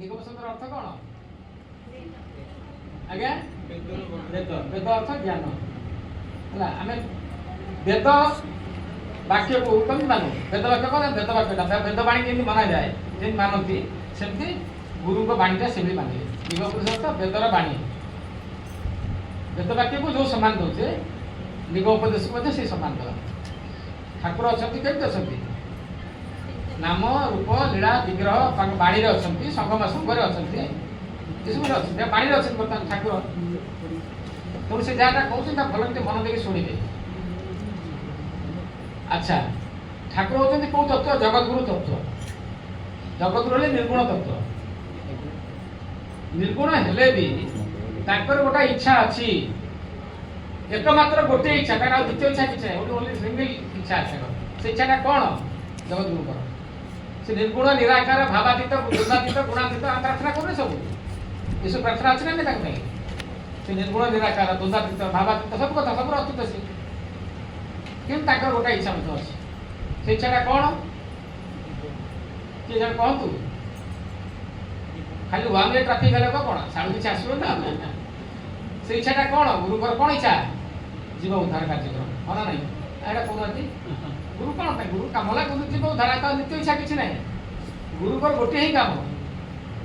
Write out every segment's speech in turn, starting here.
ନିଗମ ଶବ୍ଦର ଅର୍ଥ କ'ଣ? ଆଜ୍ଞା ବେଦ। ବେଦ ଅର୍ଥ ଜ୍ଞାନ ହେଲା। ଆମେ ବେଦ ବାକ୍ୟକୁ କେମିତି ମାନୁ? ବେଦ ବାକ୍ୟ କ'ଣ? ବେଦ ବାକ୍ୟଟା ବେଦ ବାଣୀ କେମିତି ମନାଯାଏ, ଯେମିତି ମାନନ୍ତି ସେମିତି ଗୁରୁଙ୍କ ବାଣୀଟା ସେମିତି ମାନିବେ। ନିଗମ ପୁରୁଷ ଅର୍ଥ ବେଦର ବାଣୀ। ବେଦ ବାକ୍ୟକୁ ଯେଉଁ ସମ୍ମାନ ଦେଉଛେ ନିଗମ ଉପଦେଶକୁ ମଧ୍ୟ ସେଇ ସମ୍ମାନ ଦେବା। ଠାକୁର ଅଛନ୍ତି, କେମିତି ଅଛନ୍ତି? ନାମ ରୂପ ଲୀଳା ବିଗ୍ରହ ତାଙ୍କ ବାଣୀରେ ଅଛନ୍ତି, ସଂଘରେ ଅଛନ୍ତି, ଏସବୁରେ ଅଛନ୍ତି, ବାଣୀରେ ଅଛନ୍ତି ବର୍ତ୍ତମାନ ଠାକୁର। ତେଣୁ ସେ ଯାହାଟା କହୁଛନ୍ତି ତା ଭଲ ଟିକେ ମନ ଦେଇକି ଶୁଣିବେ। ଆଚ୍ଛା, ଠାକୁର ହେଉଛନ୍ତି କୋଉ ତତ୍ତ୍ୱ? ଜଗତଗୁରୁ ତତ୍ତ୍ୱ। ଜଗତଗୁରୁ ହେଲେ ନିର୍ଗୁଣ ତତ୍ତ୍ୱ। ନିର୍ଗୁଣ ହେଲେ ବି ତାଙ୍କର ଗୋଟେ ଇଚ୍ଛା ଅଛି, एकमात्र गोटे इच्छा, तार द्वितीय इच्छा किसी ना, ओनली सिंगल इच्छा আছে। से इच्छाटा कौन? जगतगुरुଙ୍କର। से निर्गुण निराकार भावातीत गुणातीत गुणातीत प्रार्थना करें सब ये सब प्रार्थना अच्छे ना से निर्गुण निराकार द्वंद्वातीत भावातीत सब कथा सब अतीत से कि गोटे इच्छा अच्छे। से इच्छाटा कौन? किए जन कहतु खाली वन वे ट्राफिक हेल्ले कौन साड़ू किसी आसो ना। से इच्छाटा कौन? गुरुकर कौन इच्छा? जीव उद्धार कार्यक्रम हाँ ना नहीं एटा कहते गुरु कौन पे? गुरु कम है गुरु जीव उद्धार तो नित्य इच्छा किसी ना। गुरुकर गोटे ही काम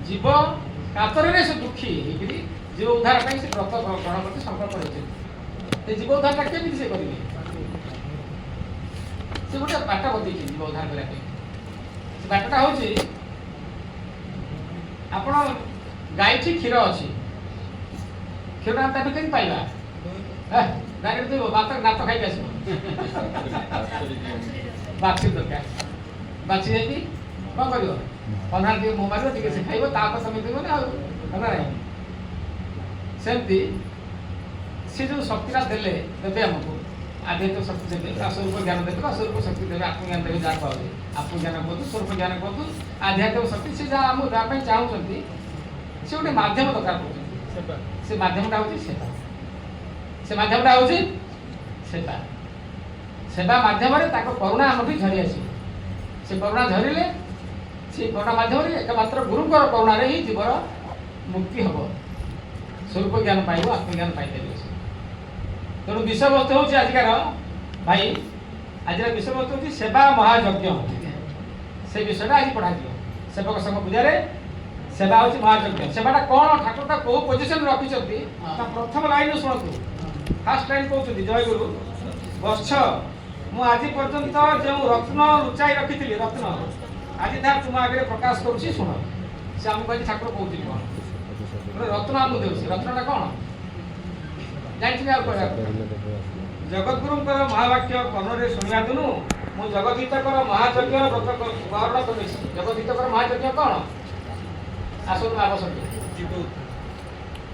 जीव कातर से दुखी होकर जीव उद्धार से व्रत ग्रहण करते संकल्प रही जीव उद्धार केमी से करेंगे? से गोटे बाट बतई जीव उद्धार करने बाटटा हूँ आपण गाय क्षीर अच्छी क्षीर ताठू कहीं पाइबा डायरेक्ट भात नात खाई आस बाछी दरकार बाछी जाकि कौन कर पंद्रह टी मो मार टे से खाइब ताप समय देव ना ना सेमती सी जो शक्तिटा देले देवे आमको आध्यात्मिक शक्ति देवे स्वरूप ज्ञान देवे स्वरूप शक्ति देवे आत्मज्ञान देवे जहाँ पावे आत्मज्ञान कहतु स्वरूप ज्ञान कहतु आध्यात्मिक शक्ति से जहाँ आम जहाँ चाहूँगी से गोटे मध्यम दरकार पड़ते से मध्यमटा हूँ से मध्यमटा हूँ सेवा सेवा मध्यम करुणा आम झरी आस से करुणा झरिले से करुणा माध्यम एकमात्र गुरुकर करुणार ही जीवर मुक्ति हम स्वरूप ज्ञान पाइब आत्मज्ञान पाइदेवे। तेणु विषय वस्तु हूँ आजिकार भाई आज विषय वस्तु हूँ सेवा महायज्ञ से विषयटा आज पढ़ा सेवक संघ पूजा सेवा हूँ महायज्ञ। सेवाटा कौन? ठाकुर का कौ पोजिशन रखिंट प्रथम लाइन शुणु फास्ट लाइन कहते जय गुरु वर्ष मु आज पर्यंत जो रत्न लुचाई रखी रत्न आज तार तुम आगे प्रकाश करुँच शुण से आम कह ठाकुर कहते कौन रत्न आमको दे रत्नटा कौन जानी जगतगुरुंकर महावाक्य कर्णरे शुणा दिनु मु जगदीतकर महायज्ञ व्रत बरण कर जगदीतकर महायज्ञ कौन आसन आवश्यक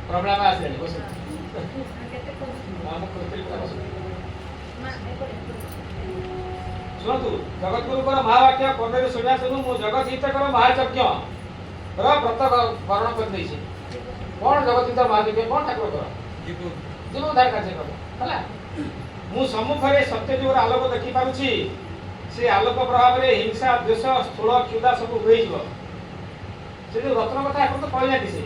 प्रॉब्लम आस शुणु जगतगुरुकर महावाक्य कर्णरे शुणा दिनु मु जगदीतकर महायज्ञ व्रत बरण कर कौन जगदीत महायज्ञ कौन ठाकुर कर जीव उद्धार कार्यक्रम है मु सम्मुखें सत्यजुगर आलोक देखी पारुछि से आलोक प्रभाव में हिंसा द्वेष स्थूल क्षुदा सब उभे से जो रत्न कथा आप तो कहना से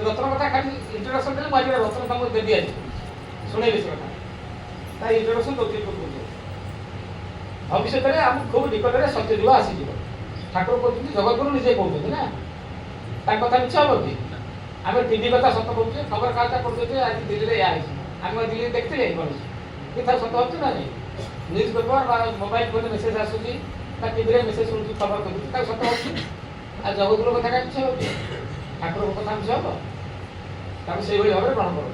रत्न कथा खाली इंट्रोडक्शन देते मुझे रत्न तुमको देवी आज शुणे से कथा तार इंट्रोडक्शन दौर भविष्य में आम खूब निकट में सत्यजुग आसीज ठाकुर कहते जगतगुरु निजे कहते ना कथा मिछ हम कि आम टीवी कथा सत कहे खबर कागज पढ़ते आज दिल्ली में आम दिल्ली देखते क्या सत हो ना नहीं newspaper mobile phone message आसूँ टीवी मेसेज शुणु खबर कर सत हो आ जगतगुरु कथा क्या मिछ हो ठाकुर कथा मिछ हम से भाव में ग्रहण कर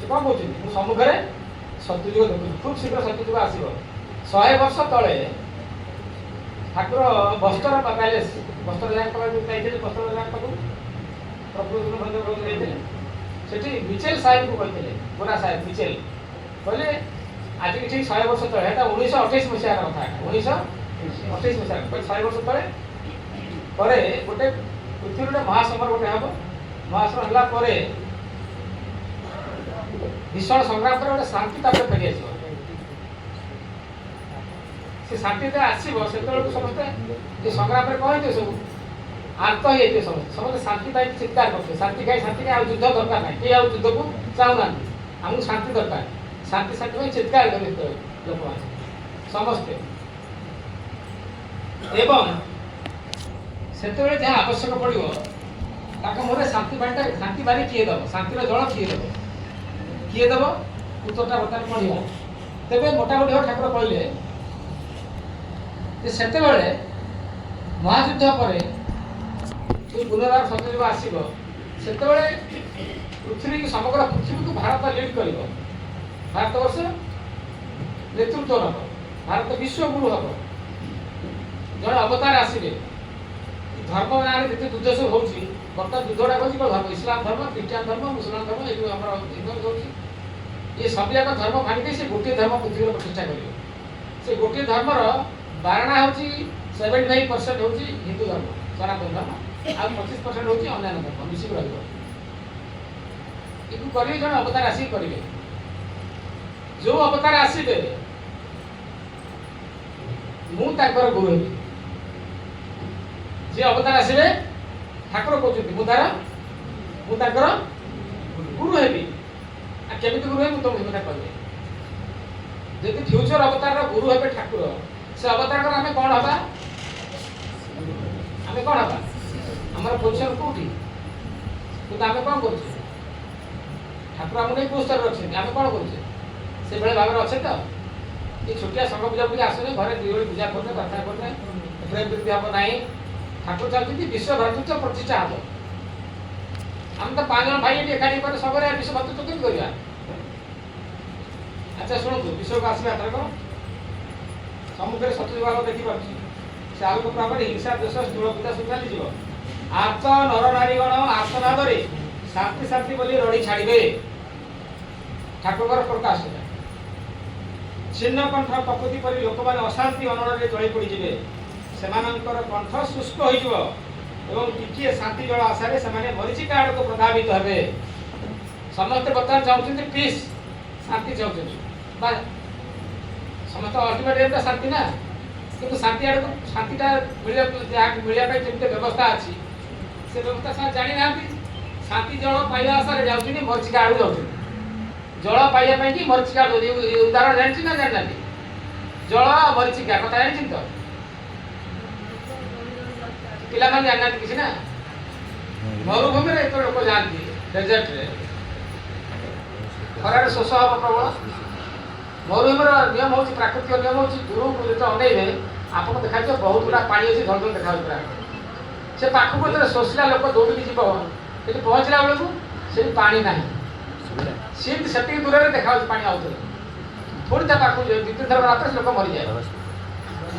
कौन कौन मुझे सम्मुखें सत्यजुग देखुँ खूब शीघ्र सत्यजुग आसो 100 वर्ष तले ठाकुर बस्तर पैलेस बस्तर जाए बस्तर जाए प्रभु मिचेल साहेब को कहते गोरा साहेब मिचेल कहले आज ठीक 100 वर्ष तले 1928 मसीह कथा 1928 मसीह 100 वर्ष तले गोटे पृथ्वी गोटे महासमर गोटे हम महासमर है भीषण संग्राम पर गोटे शांति फेरी आस शांति आसो से समस्ते संग्राम कहते सब आर्त हो समस्त समस्त शांति पाई चित्कार करते शांति खाई आ युद्ध दरकार ना कि युद्ध को चाहूना आमको शांति दरकार शांति शांति चित्कार कर लोक समस्ते एवं से जहाँ आवश्यक पड़ो मोर शांति पानी शांति बारी किए दब शांतिर जल किए दब उत्तरटा बर्तमान पढ़ा तेरे मोटामोटी भाव ठाकुर कहले से महायुद्ध पर जो पुनर्वार सत्यजुग आसो से पृथ्वी समग्र पृथ्वी को भारत लीड कर भारतवर्ष नेतृत्व नब भारत विश्व गुरु हम जड़े अवतार आसवे धर्म ना जिते युद्ध सब हो बर्तमान युद्धटा कौन धर्म इस्लाम धर्म ख्रीष्टान धर्म मुसलमान धर्म ये ये सब जाक धर्म भांगी से गोटे धर्म पृथ्वी प्रतिष्ठा कर से गोटे धर्मर 75% हूँ हिंदू धर्म सनातन धर्म आ 25% हूँ अन्य धर्म मिसिक रही जन अवतार आसिक करेंगे जो अवतार आसवे मुझर गुरु हेबी जी अवतार आसवे ठाकुर कहते मुझर गुरु हेबी केमी गुरु है तुमको कथा कहबे जदि फ्यूचर अवतार गुरु हे ठाकुर से अवतार आम कौन हवा आम कौन हवा आमर पोजिशन कौटी कि आम कौन कर ठाकुर आमको नहीं स्तर रखते आम कौन कर भाव में अच्छे तो ये छोटिया संघ पूजा पूजा आसने घर दुई पूजा करते प्रार्थना करते प्रेम वृद्धि हम ना ठाकुर चाहते विश्व भ्रातृत्व प्रतिष्ठा हम आम तो 5 जन भाई एकाठी पर सब विश्व भ्रातृत्व केमी करवा अच्छा शुणु विश्व को आसवा एथरक समुद्र सत्यजुग आग देखिपी से आलोक भाव हिंसा देश स्थूल पूजा सब चली आर्त नर नारीगण आर्तनाद शांति शांति बोली रड़ी छाड़े ठाकुर प्रकाश छिन्न कंठ प्रकृति पर लोक मैंने अशांति अनड़े जली पड़े से कंठ शुष्क हो टिके शांति जल आशारे से मरीचिका आड़ को प्रभावित हे समस्त बर्तमान चाहते पीस शांति चाहते समस्त अल्टिमेट एम शांति ना कि शांति आड़ को शांतिटा मिलने जमी व्यवस्था अच्छी से व्यवस्था से जानी ना शांति जल पाइबा आशारे जाऊँ मरीचिका आड़ जाऊँ जल पाइबा कि मरीचिका उदाहरण जानी ना जाना जल मरीचिका कथा जानी तो पिला मान जाना किसी ना मरुभूमि रे तो लोक जानती डेजर्ट रे खरार शोष हम प्रबल मरुभूमि नियम हो प्राकृतिक नियम हो दूर को जो अनेबे आप देखा बहुत गुड़ा पानी अच्छी झल झल देखा पूरा से पाखक जो शोषिला लोक दौड़ी जीव कि पहुँचला बेलू से पानी ना सी से दूर में देखा पानी आउे थोड़ी ता पाखक दु 3 थर रात लोक मरी जाए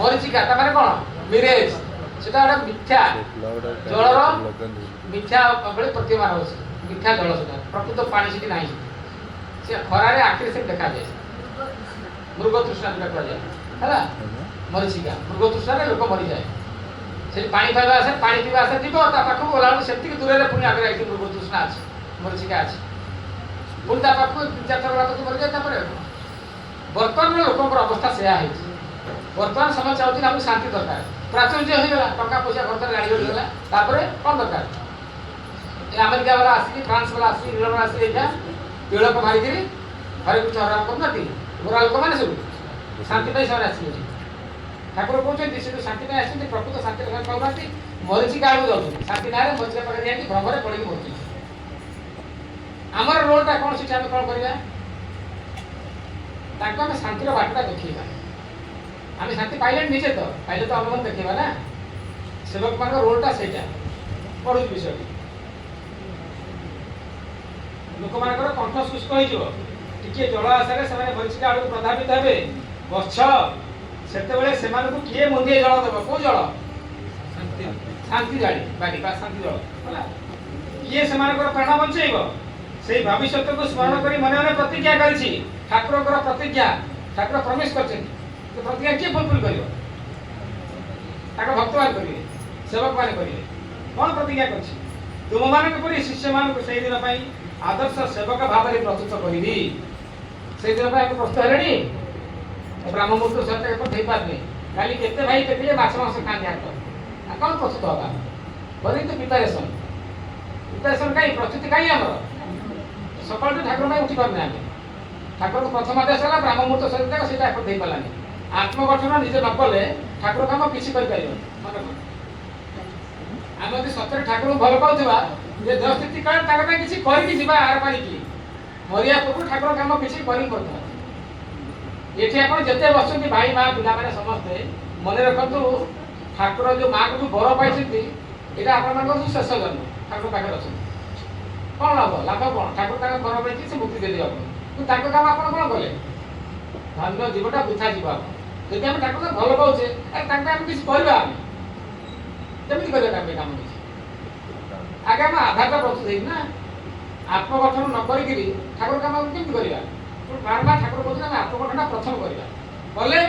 मरीचिका मैंने कौन मिरेज से मिथ्या जलर मिथ्या प्रतिमान हो मिथ्या जल से प्रकृत पानी से ना से खरारे आखिर से देखा जाए मृग तृष्णा जो कहुए है मरीचिका मृग तृष्णा लोक मरी जाए से पानी पाइबा आसे पानी पीवा आसे जीव पाखक गला से दूर पुणी आगे आई मृग तृष्णा अच्छी मरीचिका अच्छी पुणी पाखक 3-4 थर गला मरी जाए बर्तमान लोक अवस्था से बर्तमान समय चाहते आम शांति दरकार प्राचुर्य होगा टंका पैसा घर गाड़ी गला कौन दरकार अमेरिका वाला आसिक फ्रांस वाला आसिक इंग्लैंड वाला आसिक तिलक मारिकी हरे कुछ हराम करना गोरा लोक मैंने सब शांति से आसे ठाकुर कहते से शांति आसते प्रकृत शांति पाऊना मरीचिका आड़ जाऊँ शांति ना मरीचिका पाखे जाए भ्रमरे पड़ी मरु आमर रोलटा कौन से आम कौन करवा आम शांतिर बाटटा देखा आम शांति पाइले निजे तो पाइले तो आम देखा ना सेवक मान रोलटा से पढ़ू विषय लोक मान कंठ शुष्क हो जल आशारे से मरीचिका आड़ को प्रभावित हे गछ से किए मुंदिए जल देव कौ जल शांति जाड़ी बाड़ी शांति जल है किए से प्राण बचेब से भविष्य को स्मरण कर मन मन प्रतिज्ञा कर ठाकुर प्रतिज्ञा ठाकुर प्रमिश कर प्रतिज्ञा किए फुलफिल कर भक्त मान करेंगे सेवक मान करेंगे कौन प्रतिज्ञा कर तुम मान शिष्य मान से दिन आदर्श सेवक भाव में प्रस्तुत करी से दिन प्रस्तुत है ब्राह्म मुहूर्त सहित पारे खाली केते भाई देखिए माछ मांस खाते हाथ कौन प्रस्तुत होगा କରି ତ ପ୍ରିପାରେସନ୍ କାହିଁ ପ୍ରସ୍ତୁତି କାହିଁ ଆମର ସକାଳଠୁ ଠାକୁର ପାଇଁ ଉଠି ପାରୁନି ଆମେ ଠାକୁରଙ୍କୁ ପ୍ରଥମ ଆଦେଶ ହେଲା ବ୍ରାହ୍ମ ମୁହୂର୍ତ୍ତ ସହିତ ସେଇଟା ଏପଟ ଦେଇପାରିଲାନି ଆତ୍ମଗଠନ ନିଜେ ନ କଲେ ଠାକୁର କାମ କିଛି କରିପାରିବନି ଆମେ ଯଦି ସତରେ ଠାକୁରଙ୍କୁ ଭଲ ପାଉଥିବା ଯେ ଦେହ ସ୍ଥିତି କାଳେ ତାଙ୍କ ପାଇଁ କିଛି କରିକି ଯିବା ଆର ପାରିକି ମରିବା ପୂର୍ବରୁ ଠାକୁର କାମ କିଛି କରିକି କରୁଥିବା ଏଠି ଆପଣ ଯେତେ ବସୁଛନ୍ତି ଭାଇ ମା ପିଲାମାନେ ସମସ୍ତେ ମନେ ରଖନ୍ତୁ ଠାକୁର ଯୋଉ ମାଆକୁ ଯୋଉ ବର ପାଇଛନ୍ତି ଏଇଟା ଆପଣଙ୍କର ଶେଷ ଜନ୍ମ ଠାକୁର ପାଖରେ ଅଛନ୍ତି କ'ଣ ଲାଭ କ'ଣ ଠାକୁର ତାଙ୍କ ବର ପାଇଛି ସେ ମୁକ୍ତି ଦେଇଦେବେ ଆପଣ କିନ୍ତୁ ତାଙ୍କ କାମ ଆପଣ କ'ଣ କଲେ ଧନ୍ୟ ଜୀବଟା ବୃଥା ଯିବ ଆପଣ ଯଦି ଆମେ ଠାକୁରଙ୍କୁ ଭଲ ପାଉଛେ ତାଙ୍କ ଆମେ କିଛି କରିବା ଆମେ କେମିତି କରିବା ତାଙ୍କ କାମ କିଛି ଆଗେ ଆମେ ଆଧାରଟା ପ୍ରସ୍ତୁତ ହେଇକି ନା ଆତ୍ମଗଠନ ନ କରିକିରି ଠାକୁର କାମ କେମିତି କରିବା ବାରମ୍ବାର ଠାକୁର କହୁଛନ୍ତି ଆମେ ଆତ୍ମଗଠନଟା ପ୍ରଥମ କରିବା କଲେ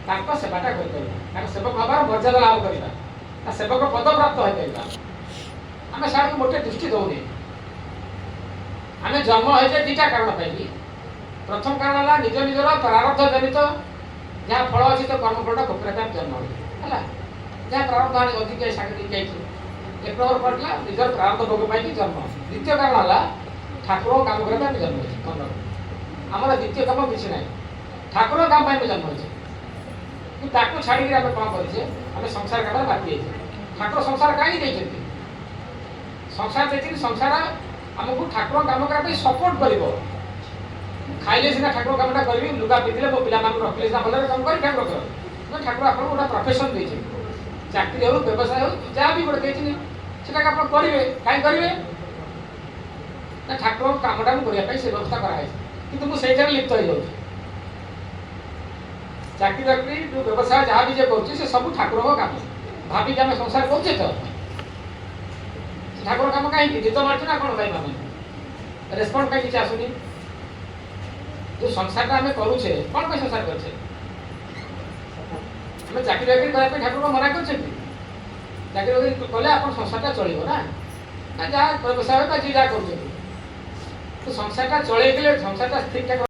ତାଙ୍କ ସେବାଟା କରିପାରିବା ତାଙ୍କ ସେବକ ହେବାର ମର୍ଯ୍ୟାଦା ଲାଭ କରିବା ତା ସେବକ ପଦ ପ୍ରାପ୍ତ ହୋଇପାରିବା ଆମେ ସାରକୁ ମୋଟେ ଦୃଷ୍ଟି ଦେଉନି ଆମେ ଜନ୍ମ ହେଇଛେ ଦୁଇଟା କାରଣ ପାଇଁକି ପ୍ରଥମ କାରଣ ହେଲା ନିଜ ନିଜର ପ୍ରାରବ୍ଧ ଜନିତ ଯାହା ଫଳ ଅଛି ତ କର୍ମଫଳଟା ଭୋଗରେ ଆମେ ଜନ୍ମ ହେଇଛେ ହେଲା ଯାହା ପ୍ରାରବ୍ଧ ଆଣି ଅଧିକ ସାଙ୍ଗେ ଦେଇକି ଯାଇଛୁ ଏକ ନମ୍ବର ପଡ଼ିଲା ନିଜର ପ୍ରାରବ୍ଧ ଭୋଗ ପାଇଁକି ଜନ୍ମ ଦ୍ୱିତୀୟ କାରଣ ହେଲା ଠାକୁରଙ୍କ କାମ କରିବା ପାଇଁ ଆମେ ଜନ୍ମ ହେଇଛେ ଆମର ଦ୍ୱିତୀୟ କାମ କିଛି ନାହିଁ ଠାକୁରଙ୍କ କାମ ପାଇଁ ଆମେ ଜନ୍ମ ହେଇଛେ କିନ୍ତୁ ତାକୁ ଛାଡ଼ିକି ଆମେ କ'ଣ କରିଛେ ଆମେ ସଂସାର କାମରେ ବାକି ହେଇଛେ ଠାକୁର ସଂସାର କାହିଁକି ଦେଇଛନ୍ତି ସଂସାର ଦେଇଛନ୍ତି ସଂସାର ଆମକୁ ଠାକୁରଙ୍କ କାମ କରିବା ପାଇଁ ସପୋର୍ଟ କରିବ ଖାଇଲେ ସିନା ଠାକୁର କାମଟା କରିବି ଲୁଗା ପିନ୍ଧିଲେ ମୋ ପିଲାମାନଙ୍କୁ ରଖିଲେ ସିନା ଭଲରେ କାମ କରି ଠାକୁର କର ଠାକୁର ଆପଣଙ୍କୁ ଗୋଟେ ପ୍ରଫେସନ୍ ଦେଇଛନ୍ତି ଚାକିରି ହେଉ ବ୍ୟବସାୟ ହେଉ ଯାହା ବି ଗୋଟେ ଦେଇଛନ୍ତି ସେଟାକୁ ଆପଣ କରିବେ କାହିଁ କରିବେ ନା ଠାକୁରଙ୍କ କାମଟାକୁ କରିବା ପାଇଁ ସେ ବ୍ୟବସ୍ଥା କରାଯାଇଛି କିନ୍ତୁ ମୁଁ ସେଇଟାରେ ଲିପ୍ତ ହେଇଯାଉଛି ଚାକିରି ବାକିରି ଯେଉଁ ବ୍ୟବସାୟ ଯାହା ବି ଯିଏ କରୁଛି ସେ ସବୁ ଠାକୁରଙ୍କ କାମ ଭାବିକି ଆମେ ସଂସାର କରୁଛେ ତ ଠାକୁର କାମ କାହିଁକି ଗୀତ ମାରୁଛୁ ନା କ'ଣ ଭାଇ ଆମେ ରେସ୍ପଣ୍ଡ କାହିଁ କିଛି ଆସୁନି ଯେଉଁ ସଂସାରଟା ଆମେ କରୁଛେ କ'ଣ ପାଇଁ ସଂସାର କରୁଛେ ଆମେ ଚାକିରି ବାକିରି କରିବା ପାଇଁ ଠାକୁର ମନା କରିଛନ୍ତି ଚାକିରି ବାକିରି କଲେ ଆପଣ ସଂସାରଟା ଚଳିବ ନା ଯାହା ବ୍ୟବସାୟ ବା ଯିଏ ଯାହା କରୁଛନ୍ତି ତ ସଂସାରଟା ଚଳେଇ ଦେଲେ ସଂସାରଟା ଠିକ୍ ଠାକ୍